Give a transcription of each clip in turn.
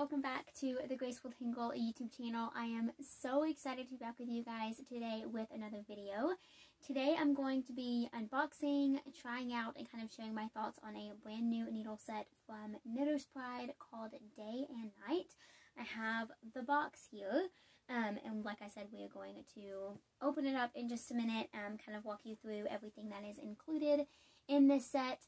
welcome back to the Graceful Tingle YouTube channel. I am so excited to be back with you guys today with another video. Today I'm going to be unboxing, trying out, and kind of sharing my thoughts on a brand new needle set from Knitter's Pride called Day and Night. I have the box here, and like I said, we are going to open it up in just a minute, kind of walk you through everything that is included in this set.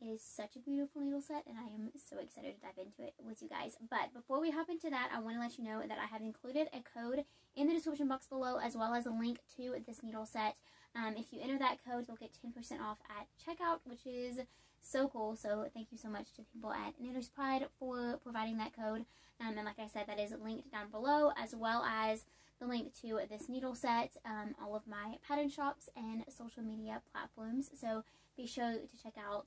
It is such a beautiful needle set, and I am so excited to dive into it with you guys. But before we hop into that, I want to let you know that I have included a code in the description box below, as well as a link to this needle set. If you enter that code, you'll get 10% off at checkout, which is so cool. So thank you so much to the people at Knitter's Pride for providing that code. And like I said, that is linked down below, as well as the link to this needle set, all of my pattern shops and social media platforms. So be sure to check out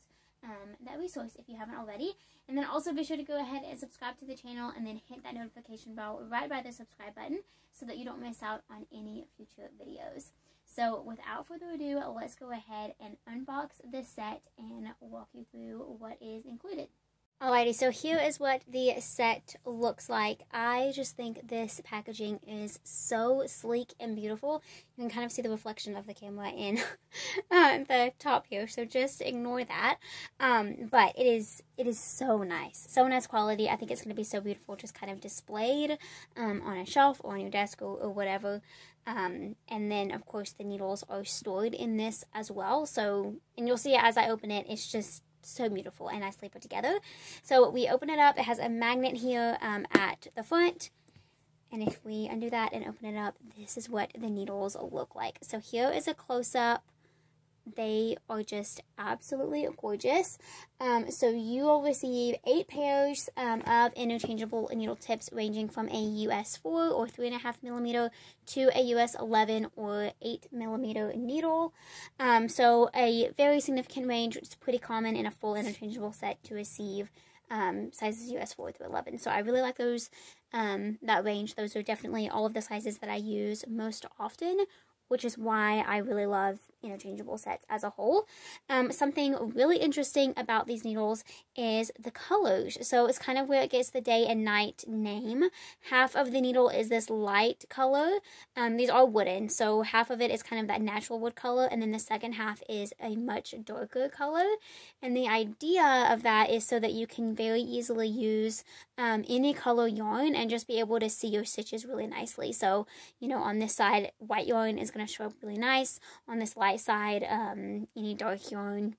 that resource if you haven't already. And then also be sure to go ahead and subscribe to the channel, and then hit that notification bell right by the subscribe button so that you don't miss out on any future videos. So without further ado, let's go ahead and unbox this set and walk you through what is included. Alrighty, so here is what the set looks like. I just think this packaging is so sleek and beautiful. You can kind of see the reflection of the camera in the top here, so just ignore that. But it is so nice quality. I think it's going to be so beautiful, just kind of displayed on a shelf or on your desk or whatever. And then of course the needles are stored in this as well. So, and you'll see it as I open it. It's just so beautiful and nicely put together. So we open it up. It has a magnet here at the front, and if we undo that and open it up, this is what the needles look like. So here is a close-up. They are just absolutely gorgeous. So you will receive 8 pairs of interchangeable needle tips, ranging from a US 4 or 3.5mm to a US 11 or 8mm needle. So a very significant range, which is pretty common in a full interchangeable set to receive sizes US 4 through 11. So I really like those, that range. Those are definitely all of the sizes that I use most often, which is why I really love interchangeable sets as a whole. Something really interesting about these needles is the colors. So it's kind of where it gets the Day and Night name. Half of the needle is this light color. These are wooden, so half of it is kind of that natural wood color, and then the second half is a much darker color. And the idea of that is so that you can very easily use any color yarn and just be able to see your stitches really nicely. So, you know, on this side, white yarn is going to show up really nice. On this light side, any dark yarn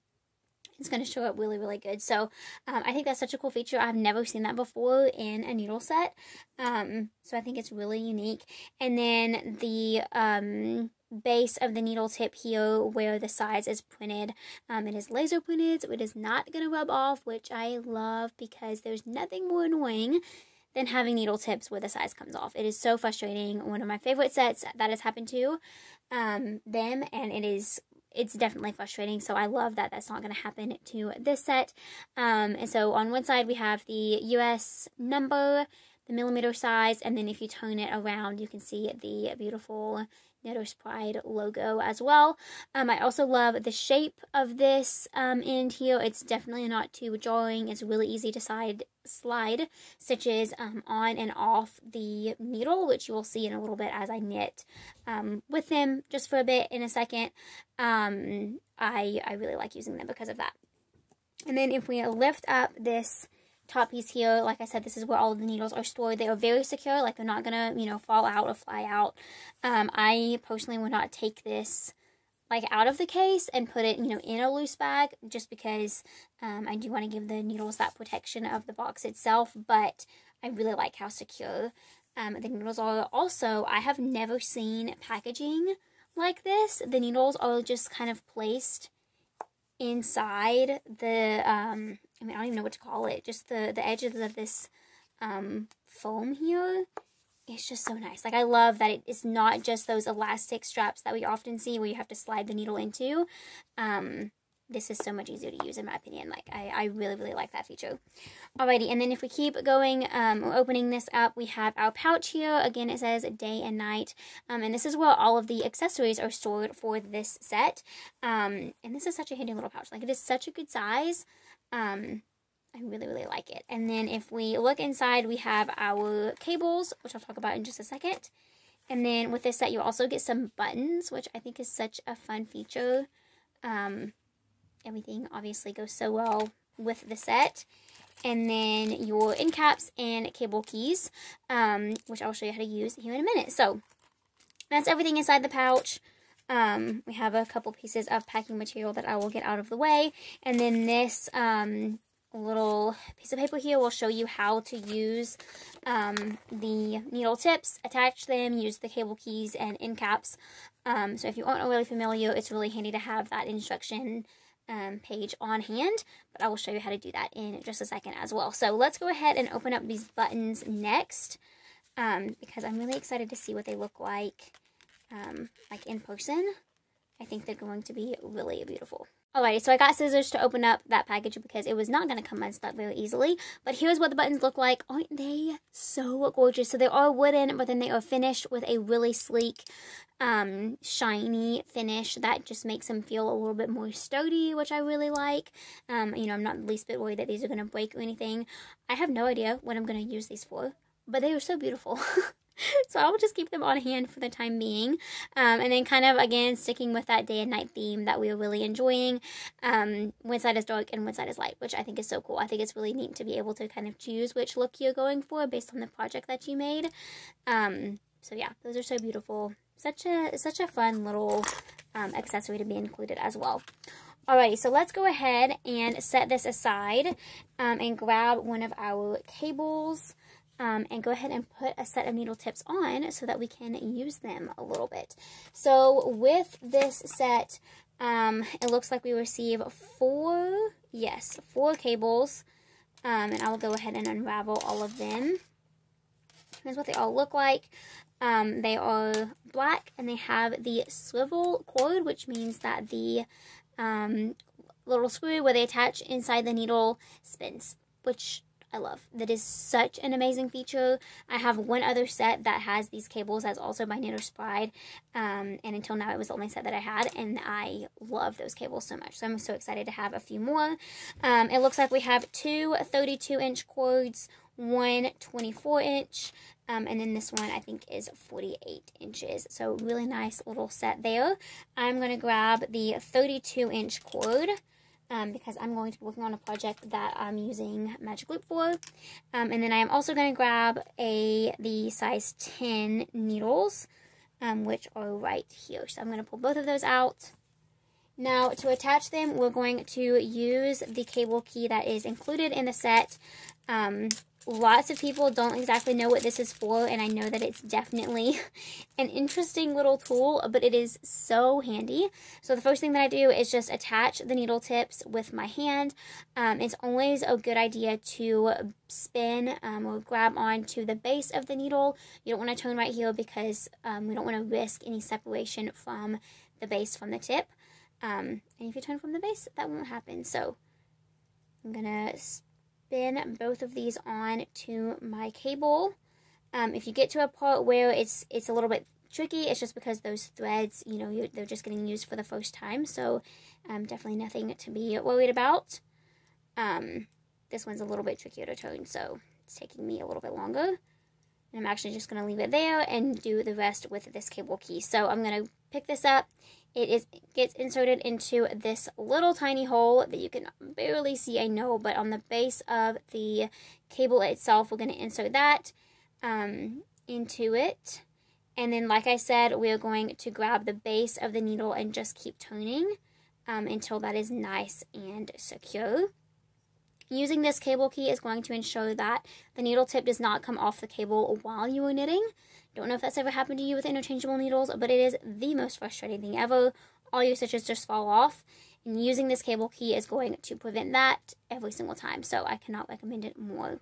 is going to show up really, really good. So I think that's such a cool feature. I've never seen that before in a needle set. So I think it's really unique. And then the base of the needle tip here, where the size is printed, it is laser printed, so it is not going to rub off, which I love, because there's nothing more annoying than having needle tips where the size comes off. It is so frustrating. One of my favorite sets that has happened to them, and it's definitely frustrating. So I love that that's not going to happen to this set. And so on one side we have the US number, the millimeter size, and then if you turn it around, you can see the beautiful Knitter's Pride logo as well. I also love the shape of this end here. It's definitely not too jarring. It's really easy to slide stitches on and off the needle, which you will see in a little bit as I knit with them just for a bit in a second. I really like using them because of that. And then if we lift up this top piece here, like I said, this is where all of the needles are stored. They are very secure, like they're not gonna, you know, fall out or fly out. I personally would not take this like out of the case and put it, you know, in a loose bag, just because I do want to give the needles that protection of the box itself, but I really like how secure the needles are. Also, I have never seen packaging like this. The needles are just kind of placed inside the, I mean, I don't even know what to call it, just the edges of this foam here. It's just so nice. Like, I love that it is not just those elastic straps that we often see where you have to slide the needle into. This is so much easier to use, in my opinion. Like, I really, really like that feature. Alrighty, and then if we keep going, opening this up, we have our pouch here. Again, it says Day and Night. And this is where all of the accessories are stored for this set. And this is such a handy little pouch. Like, it is such a good size. I really, really like it. And then if we look inside, we have our cables, which I'll talk about in just a second. And then with this set, you also get some buttons, which I think is such a fun feature. Everything obviously goes so well with the set. And then your end caps and cable keys, which I'll show you how to use here in a minute. So that's everything inside the pouch. We have a couple pieces of packing material that I will get out of the way. And then this little piece of paper here will show you how to use the needle tips, attach them, use the cable keys and end caps. So if you aren't really familiar, it's really handy to have that instruction page on hand, but I will show you how to do that in just a second as well. So let's go ahead and open up these buttons next, because I'm really excited to see what they look like in person. I think they're going to be really beautiful. Alrighty, so I got scissors to open up that package because it was not going to come unstuck very easily. But here's what the buttons look like. Aren't they so gorgeous? So they are wooden, but then they are finished with a really sleek, shiny finish that just makes them feel a little bit more sturdy, which I really like. You know, I'm not the least bit worried that these are going to break or anything. I have no idea what I'm going to use these for, but they are so beautiful. So I will just keep them on hand for the time being. And then kind of, again, sticking with that day and night theme that we are really enjoying. One side is dark and one side is light, which I think is so cool. I think it's really neat to be able to kind of choose which look you're going for based on the project that you made. So yeah, those are so beautiful. Such a fun little accessory to be included as well. Alrighty, so let's go ahead and set this aside and grab one of our cables. And go ahead and put a set of needle tips on so that we can use them a little bit. So with this set, it looks like we receive four cables. And I will go ahead and unravel all of them. Here's what they all look like. They are black and they have the swivel cord, which means that the little screw where they attach inside the needle spins, which I love. That is such an amazing feature. I have one other set that has these cables that's also by Knitter's Pride. And until now, it was the only set that I had. And I love those cables so much. So I'm so excited to have a few more. It looks like we have two 32-inch cords, one 24-inch. And then this one, I think, is 48 inches. So really nice little set there. I'm going to grab the 32-inch cord. Because I'm going to be working on a project that I'm using magic loop for. And then I am also going to grab the size 10 needles, which are right here. So I'm going to pull both of those out. Now, to attach them, we're going to use the cable key that is included in the set. Lots of people don't exactly know what this is for, and I know that it's definitely an interesting little tool, but it is so handy. So the first thing that I do is just attach the needle tips with my hand. It's always a good idea to spin or grab onto the base of the needle. You don't want to turn right here because we don't want to risk any separation from the base from the tip. And if you turn from the base, that won't happen. So I'm going to spin both of these on to my cable. If you get to a part where it's a little bit tricky, it's just because those threads, you know, they're just getting used for the first time. So definitely nothing to be worried about. This one's a little bit trickier to turn, so it's taking me a little bit longer. And I'm actually just going to leave it there and do the rest with this cable key. So I'm going to pick this up. It gets inserted into this little tiny hole that you can barely see, I know, but on the base of the cable itself, we're going to insert that into it. And then, like I said, we're going to grab the base of the needle and just keep turning until that is nice and secure. Using this cable key is going to ensure that the needle tip does not come off the cable while you are knitting. Don't know if that's ever happened to you with interchangeable needles, but it is the most frustrating thing ever. All your stitches just fall off, and using this cable key is going to prevent that every single time, so I cannot recommend it more.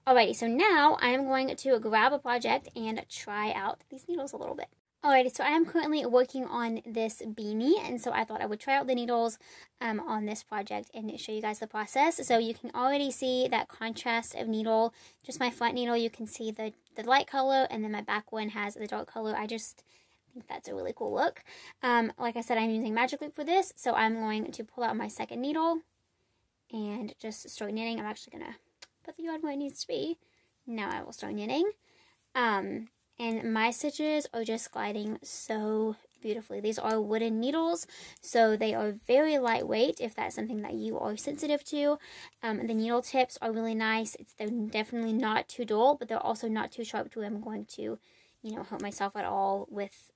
Alrighty, so now I am going to grab a project and try out these needles a little bit. Alrighty, so I am currently working on this beanie, and so I thought I would try out the needles on this project and show you guys the process. So you can already see that contrast of needle. Just my front needle, you can see the light color, and then my back one has the dark color. I just think that's a really cool look. Like I said, I'm using magic loop for this, so I'm going to pull out my second needle and just start knitting. I'm actually going to put the yarn where it needs to be. Now I will start knitting. And my stitches are just gliding so beautifully. These are wooden needles, so they are very lightweight if that's something that you are sensitive to. The needle tips are really nice. They're definitely not too dull, but they're also not too sharp to where I'm going to, you know, hurt myself at all with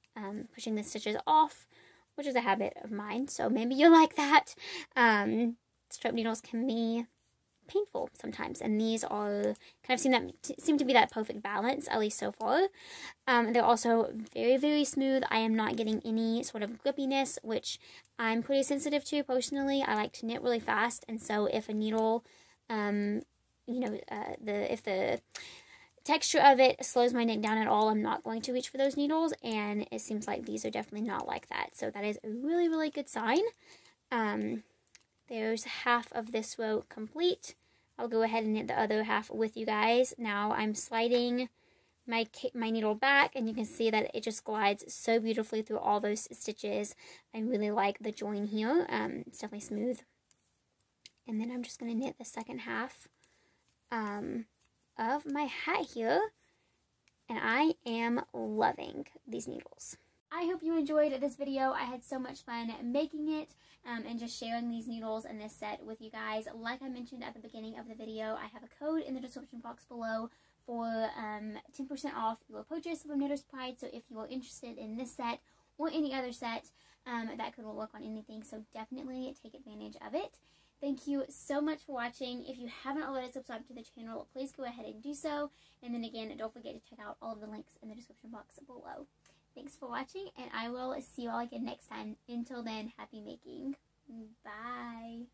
pushing the stitches off, which is a habit of mine. So maybe you're like that. Strip needles can be painful sometimes, and these are kind of seem to be that perfect balance, at least so far. They're also very, very smooth. I am not getting any sort of grippiness, which I'm pretty sensitive to personally. I like to knit really fast, and so if a needle, if the texture of it slows my neck down at all, I'm not going to reach for those needles, and it seems like these are definitely not like that. So that is a really, really good sign. There's half of this row complete. I'll go ahead and knit the other half with you guys. Now I'm sliding my needle back, and you can see that it just glides so beautifully through all those stitches. I really like the join here. It's definitely smooth. And then I'm just going to knit the second half of my hat here, and I am loving these needles. I hope you enjoyed this video. I had so much fun making it and just sharing these needles and this set with you guys. Like I mentioned at the beginning of the video, I have a code in the description box below for 10% off your purchase from Knitter's Pride. So if you are interested in this set or any other set, that could work on anything. So definitely take advantage of it. Thank you so much for watching. If you haven't already subscribed to the channel, please go ahead and do so. And then again, don't forget to check out all of the links in the description box below. Thanks for watching, and I will see you all again next time. Until then, happy making. Bye.